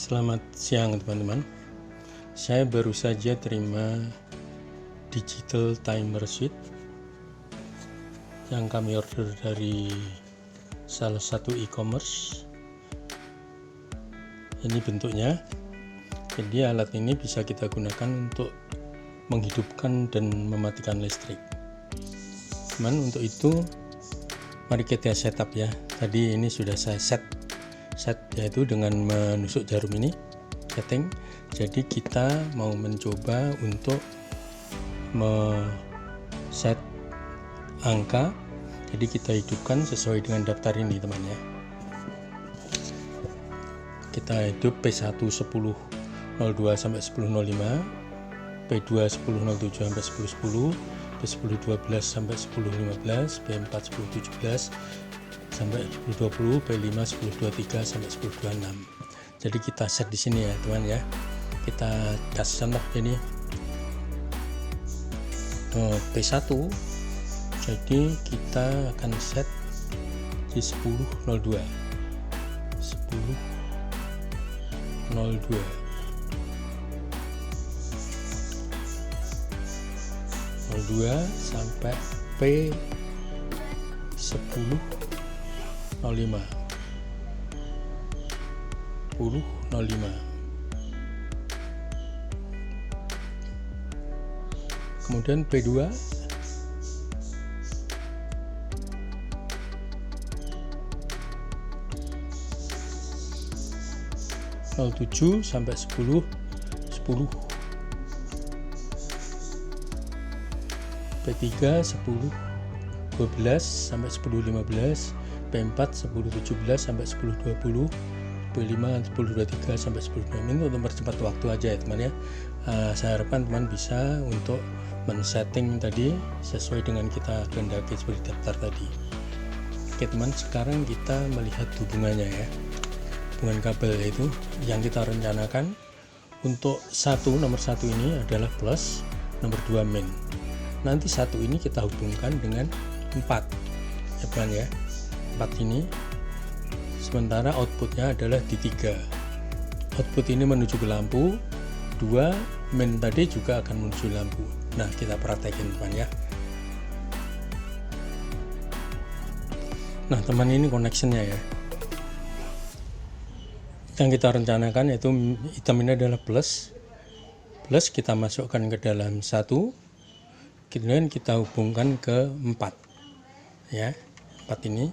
Selamat siang teman-teman. Saya baru saja terima digital timer sheet yang kami order dari salah satu e-commerce. Ini bentuknya. Jadi alat ini bisa kita gunakan untuk menghidupkan dan mematikan listrik. Teman, untuk itu mari kita setup ya. Tadi ini sudah saya set yaitu dengan menusuk jarum ini setting. Jadi kita mau mencoba untuk set angka, jadi kita hidupkan sesuai dengan daftar ini teman ya. Kita hidup P1 10.02 sampai 10.05, P2 10.07 sampai 10.10, P10 12 sampai 10.15, P4 10.17 sampai 10.20, P5 10.23 sampai 10.26. Jadi kita set di sini ya teman ya. Kita kasih contoh ini P1. Jadi kita akan set di 10.02 sampai P10.05 kemudian P2 07 sampai 10 P3 10 12 sampai 10.15, P4 10.17 sampai 10.20, P5 10.23 sampai 10.26. Ini untuk mempercepat waktu aja ya teman ya. Saya harapkan teman bisa untuk men-setting tadi sesuai dengan kita kehendaki seperti daftar tadi. Oke teman, sekarang kita melihat hubungannya ya. Hubungan kabel yaitu yang kita rencanakan untuk nomor satu ini adalah plus, nomor 2 min. Nanti satu ini kita hubungkan dengan 4 ya teman ya, 4 ini, sementara outputnya adalah di 3. Output ini menuju ke lampu, 2 min tadi juga akan menuju lampu. Nah kita praktekin teman ya. Nah teman, ini connectionnya ya. Yang kita rencanakan yaitu item ini adalah plus kita masukkan ke dalam 1, kemudian kita hubungkan ke 4 ya, 4 ini.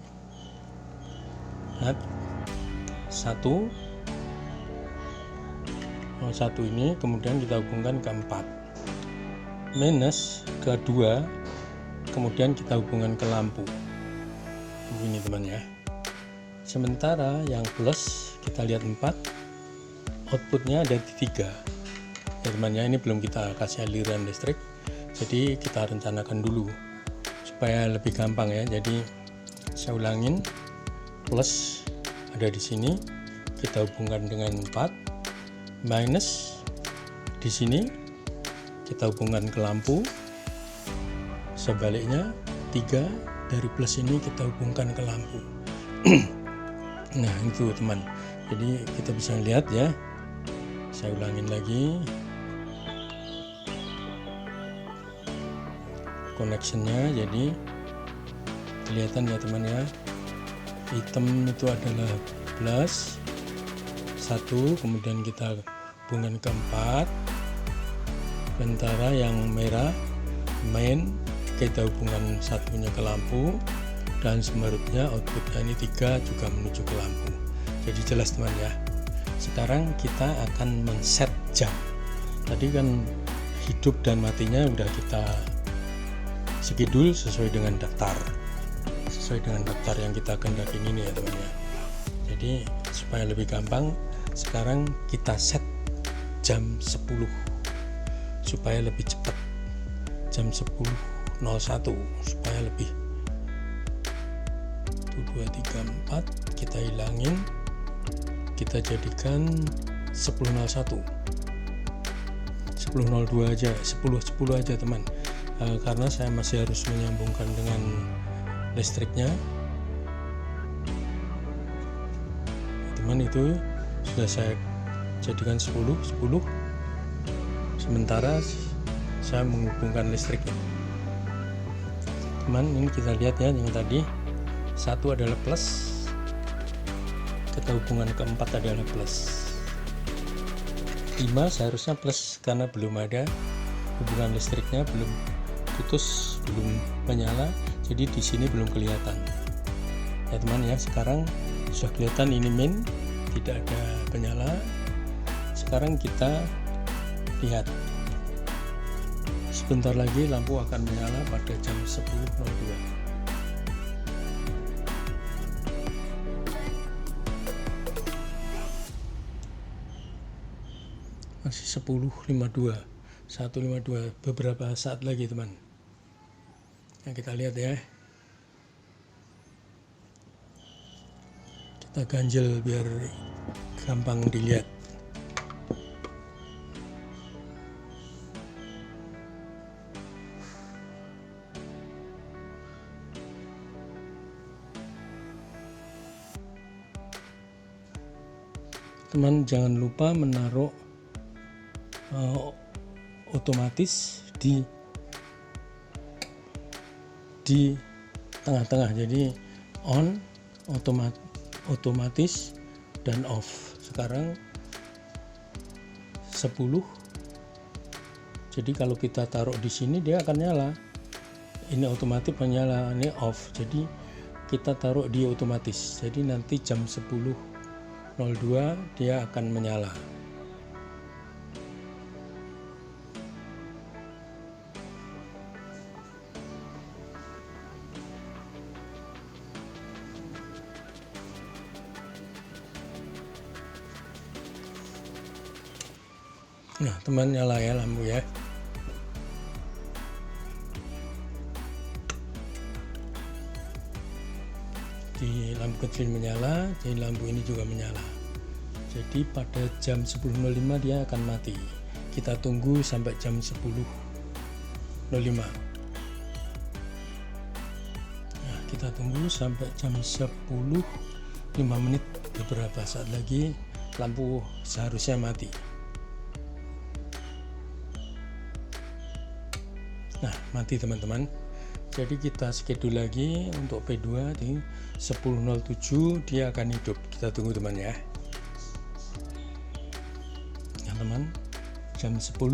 Nah, 1 ini kemudian kita hubungkan ke 4 minus ke 2, kemudian kita hubungkan ke lampu ini teman ya. Sementara yang plus kita lihat 4, outputnya ada di 3 ya teman ya. Ini belum kita kasih aliran listrik, jadi kita rencanakan dulu supaya lebih gampang ya. Jadi saya ulangin, plus ada di sini kita hubungkan dengan 4, minus di sini kita hubungkan ke lampu, sebaliknya 3 dari plus ini kita hubungkan ke lampu. Nah itu teman, jadi kita bisa lihat ya. Saya ulangin lagi connectionnya, jadi kelihatan ya teman ya. Item itu adalah plus 1, kemudian kita hubungan ke 4, sementara yang merah main kita hubungan satunya ke lampu, dan semerunya outputnya ini 3 juga menuju ke lampu. Jadi jelas teman ya. Sekarang kita akan men-set jam. Tadi kan hidup dan matinya udah kita schedule sesuai dengan daftar yang kita kehendaki ini ya teman ya. Jadi supaya lebih gampang, sekarang kita set jam 10 supaya lebih cepat, jam 10.01 supaya lebih 1, 2, 3, 4 kita hilangin, kita jadikan 10.01, 10.02 aja, 10.10 aja teman. Karena saya masih harus menyambungkan dengan listriknya teman. Itu sudah saya jadikan 10. Sementara saya menghubungkan listriknya. Teman, ini kita lihat ya, yang tadi 1 adalah plus, kita hubungan keempat adalah plus. 5 seharusnya plus karena belum ada hubungan listriknya, belum putus, belum menyala, jadi di sini belum kelihatan ya teman ya. Sekarang sudah kelihatan ini min, tidak ada penyala. Sekarang kita lihat, sebentar lagi lampu akan menyala pada jam 10.02. Masih 10.52, 1.52, beberapa saat lagi teman. Nah, kita lihat ya, kita ganjel biar gampang dilihat. Teman, jangan lupa menaruh otomatis di tengah-tengah, jadi on, otomatis, dan off. Sekarang 10, jadi kalau kita taruh di sini dia akan nyala. Ini otomatis menyala, ini off, jadi kita taruh di otomatis, jadi nanti jam 10.02 dia akan menyala. Nah teman, nyala ya lampu ya. Di lampu kecil menyala, di lampu ini juga menyala. Jadi pada jam 10.05 dia akan mati. Kita tunggu sampai jam 10.05. Nah, kita tunggu sampai jam 10.05 menit, beberapa saat lagi lampu seharusnya mati. Nah, mati teman-teman. Jadi kita schedule lagi untuk P2 di 10.07 dia akan hidup. Kita tunggu teman ya. Nah teman, jam 10.07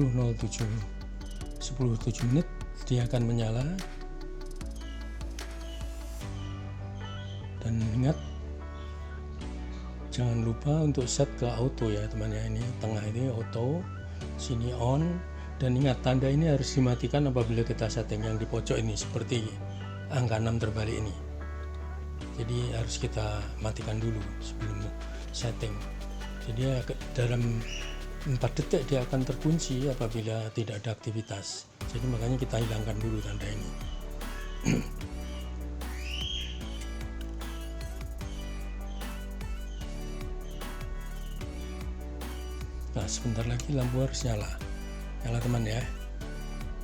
menit dia akan menyala. Dan ingat, jangan lupa untuk set ke auto ya teman ya. Ini tengah ini auto, sini on. Dan ingat, tanda ini harus dimatikan apabila kita setting yang di pojok ini, seperti angka 6 terbalik ini. Jadi harus kita matikan dulu sebelum setting. Jadi dalam 4 detik dia akan terkunci apabila tidak ada aktivitas. Jadi makanya kita hilangkan dulu tanda ini. Nah, sebentar lagi lampu harus nyala teman ya.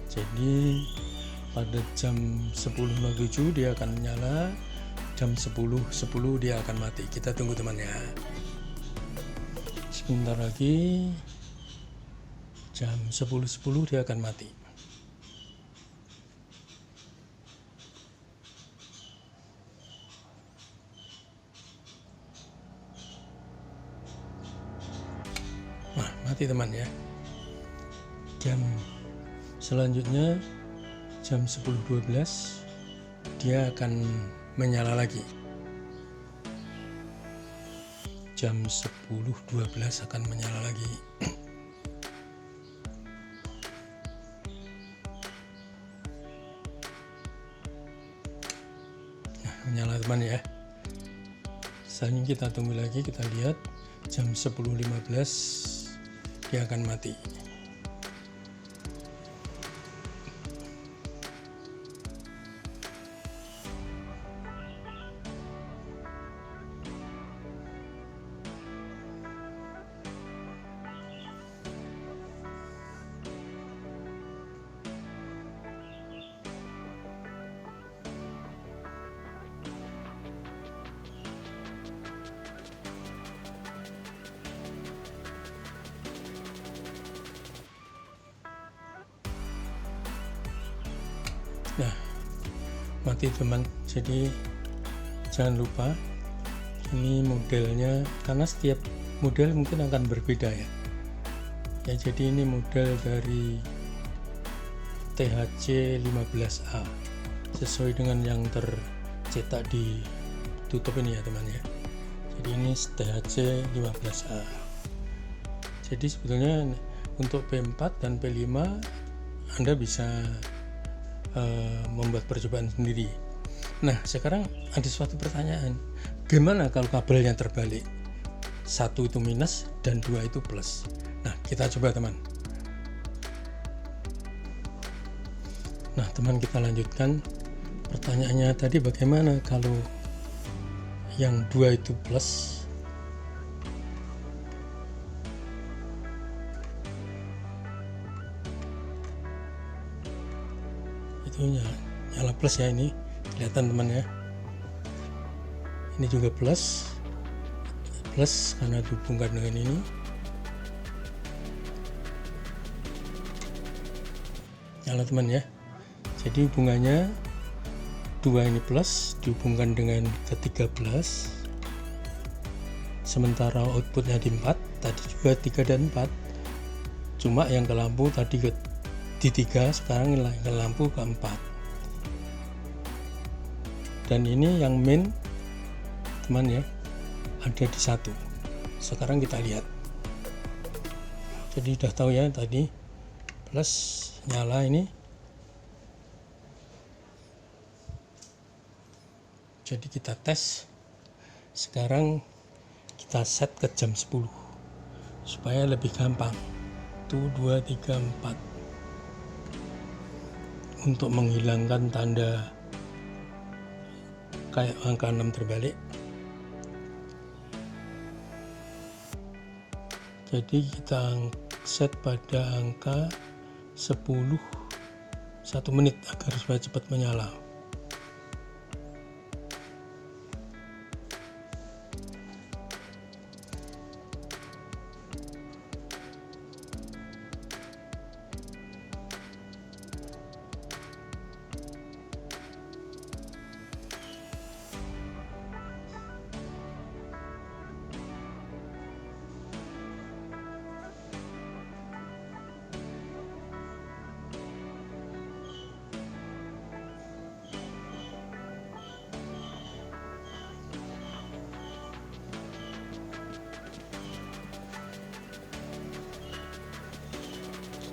Jadi pada jam 10.07 dia akan menyala, jam 10.10 dia akan mati. Kita tunggu teman ya. Sebentar lagi jam 10.10 dia akan mati. Nah, mati teman ya. Jam selanjutnya jam 10.12 dia akan menyala lagi. Jam 10.12 akan menyala lagi. Nah, menyala teman ya. Selanjutnya kita tunggu lagi, kita lihat jam 10.15 dia akan mati. Nah, mati teman. Jadi jangan lupa ini modelnya, karena setiap model mungkin akan berbeda ya. Jadi ini model dari THC 15A sesuai dengan yang tercetak di tutup ini ya teman ya. Jadi ini THC 15A. Jadi sebetulnya untuk P4 dan P5 Anda bisa membuat percobaan sendiri. Nah, sekarang ada suatu pertanyaan, gimana kalau kabelnya terbalik? 1 itu minus dan 2 itu plus. Nah, kita coba teman. Nah teman, kita lanjutkan. Pertanyaannya tadi, bagaimana kalau yang 2 itu plus? Itu nyala plus ya, ini kelihatan teman ya. Ini juga plus karena dihubungkan dengan ini. Nyala teman ya. Jadi hubungannya 2 ini plus dihubungkan dengan ke 13, sementara outputnya di 4, tadi juga 3 dan 4, cuma yang ke lampu tadi di 3, sekarang ke lampu ke 4. Dan ini yang main teman ya, ada di 1. Sekarang kita lihat. Jadi udah tahu ya, tadi plus nyala ini. Jadi kita tes. Sekarang kita set ke jam 10 supaya lebih gampang. 1, 2, 3, 4 untuk menghilangkan tanda kayak angka 6 terbalik. Jadi kita set pada angka 10 1 menit agar supaya cepat menyala.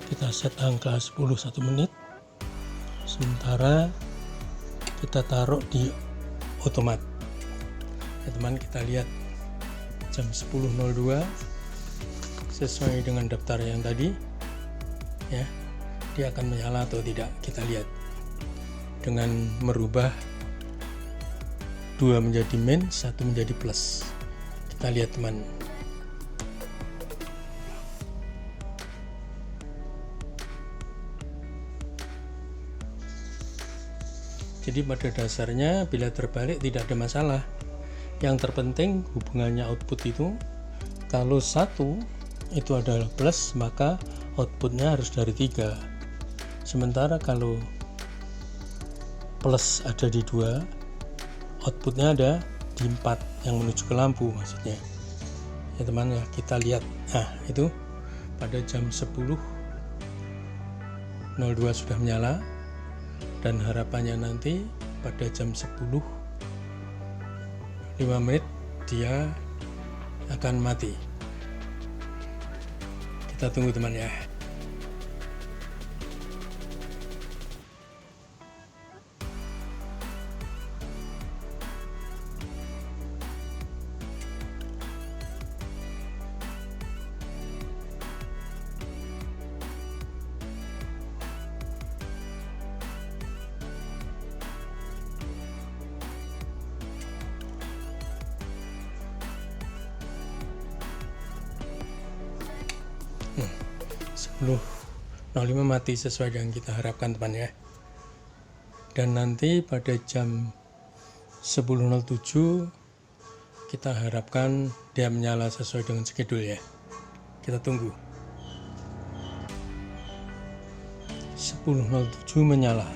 Kita set angka 10 1 menit, sementara kita taruh di otomat ya teman. Kita lihat jam 10.02 sesuai dengan daftar yang tadi ya, dia akan menyala atau tidak. Kita lihat dengan merubah 2 menjadi min, 1 menjadi plus. Kita lihat teman. Jadi pada dasarnya bila terbalik tidak ada masalah. Yang terpenting hubungannya output itu, kalau 1 itu adalah plus maka outputnya harus dari 3. Sementara kalau plus ada di 2, outputnya ada di 4 yang menuju ke lampu maksudnya. Ya teman ya, kita lihat. Nah itu pada jam 10.02 sudah menyala. Dan harapannya nanti pada jam 10.05 dia akan mati. Kita tunggu teman ya. Hmm. 10.05 mati sesuai dengan kita harapkan teman ya. Dan nanti pada jam 10.07 kita harapkan dia menyala sesuai dengan schedule ya. Kita tunggu. 10.07 menyala.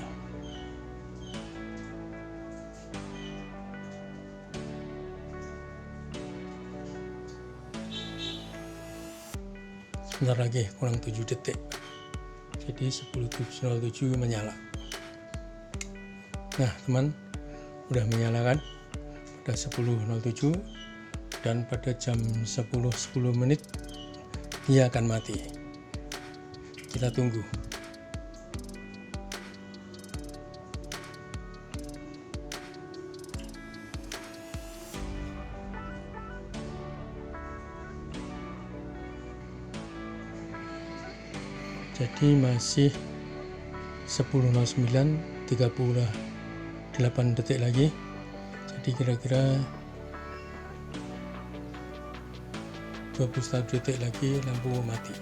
sebentar lagi kurang 7 detik. Jadi 10.07 menyala. Nah teman, udah menyala kan, udah 10.07, dan pada jam 10.10 menit dia akan mati. Kita tunggu. Jadi masih 10.09, 38 detik lagi. Jadi kira-kira 21 detik lagi lampu mati.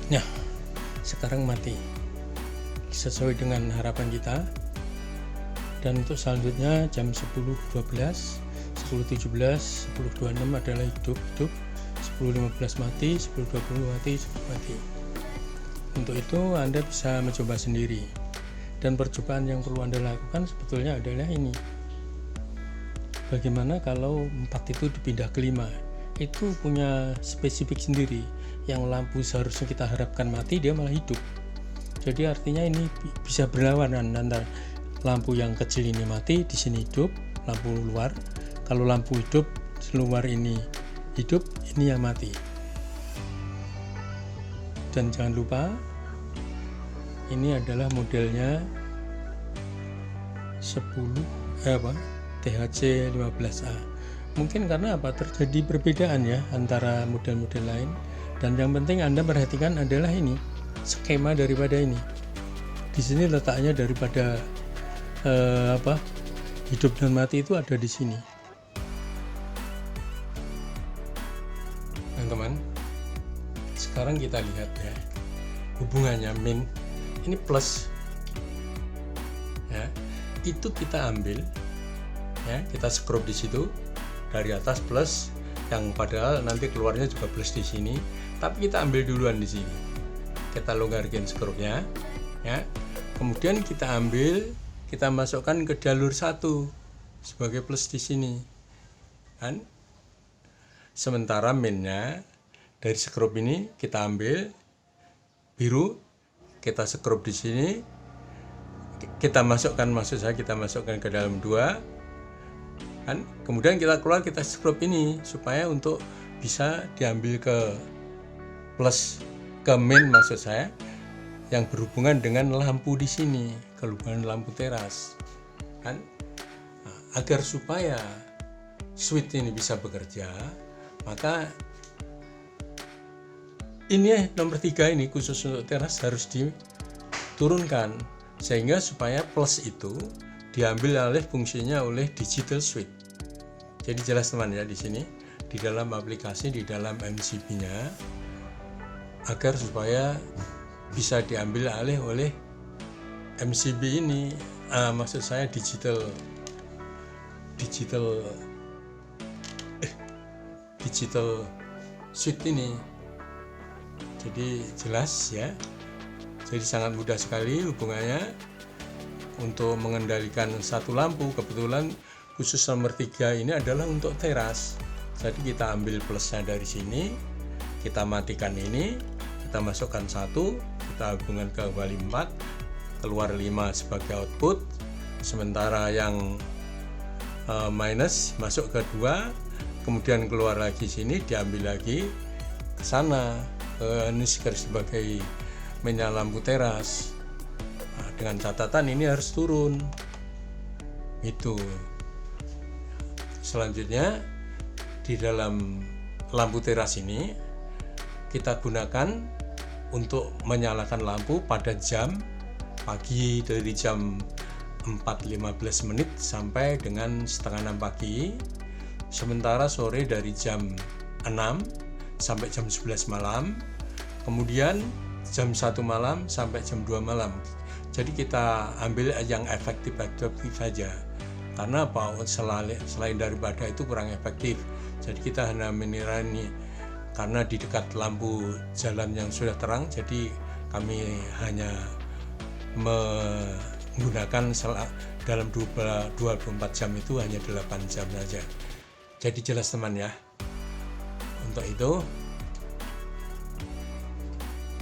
Nah, sekarang mati sesuai dengan harapan kita. Dan untuk selanjutnya jam 10.12, 10.17, 10.26 adalah hidup, 10.15 mati, 10.20 mati, 10 mati. Untuk itu Anda bisa mencoba sendiri, dan percobaan yang perlu Anda lakukan sebetulnya adalah ini. Bagaimana kalau 4 itu dipindah ke 5? Itu punya spesifik sendiri. Yang lampu seharusnya kita harapkan mati, dia malah hidup. Jadi artinya ini bisa berlawanan, antara lampu yang kecil ini mati, di sini hidup, lampu luar. Kalau lampu hidup, luar ini hidup, ini yang mati. Dan jangan lupa, ini adalah modelnya THC 15A. Mungkin karena terjadi perbedaan ya antara model-model lain. Dan yang penting Anda perhatikan adalah ini, skema daripada ini. Di sini letaknya daripada hidup dan mati itu ada di sini. Teman-teman, sekarang kita lihat ya hubungannya min ini plus ya, itu kita ambil ya, kita scrub di situ dari atas plus, yang padahal nanti keluarnya juga plus di sini, tapi kita ambil duluan di sini. Kita longgarkan scrubnya ya, kemudian kita ambil, kita masukkan ke jalur 1 sebagai plus di sini kan. Sementara minnya dari scrub ini kita ambil biru, kita scrub di sini, kita masukkan ke dalam 2 kan. Kemudian kita keluar, kita scrub ini supaya untuk bisa diambil ke plus, ke min maksud saya, yang berhubungan dengan lampu di sini, kehubungan lampu teras kan. Nah, agar supaya switch ini bisa bekerja, maka ini nomor 3 ini khusus untuk teras harus diturunkan, sehingga supaya plus itu diambil alih fungsinya oleh digital switch. Jadi jelas teman ya, di sini di dalam aplikasi, di dalam MCB-nya, agar supaya bisa diambil alih oleh MCB ini, maksud saya digital switch ini. Jadi jelas ya, jadi sangat mudah sekali hubungannya untuk mengendalikan satu lampu. Kebetulan khusus nomor 3 ini adalah untuk teras. Jadi kita ambil plusnya dari sini, kita matikan ini, kita masukkan 1, kita hubungkan ke kembali 4, keluar 5 sebagai output. Sementara yang minus masuk ke 2, kemudian keluar lagi sini, diambil lagi ke sana, ini sebagai menyala lampu teras. Nah, dengan catatan ini harus turun itu. Selanjutnya di dalam lampu teras ini kita gunakan untuk menyalakan lampu pada jam pagi, dari jam 4.15 menit sampai dengan setengah 6 pagi. Sementara sore dari jam 6 sampai jam 11 malam. Kemudian jam 1 malam sampai jam 2 malam. Jadi kita ambil yang efektif saja. Karena apa? Selain daripada itu kurang efektif. Jadi kita hanya menirani karena di dekat lampu jalan yang sudah terang, jadi kami hanya menggunakan dalam 24 jam itu hanya 8 jam saja. Jadi jelas teman ya. Untuk itu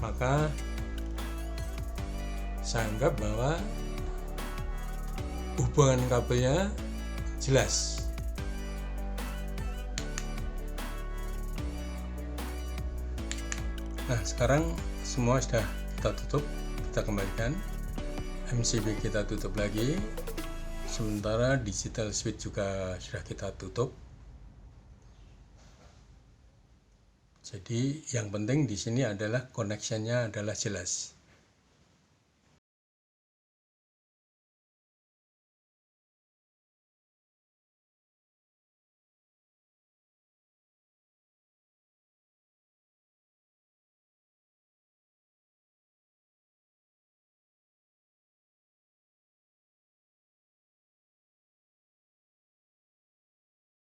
maka saya anggap bahwa hubungan kabelnya jelas. Nah, sekarang semua sudah kita tutup, kita kembalikan. MCB kita tutup lagi. Sementara digital switch juga sudah kita tutup. Jadi yang penting di sini adalah connectionnya adalah jelas.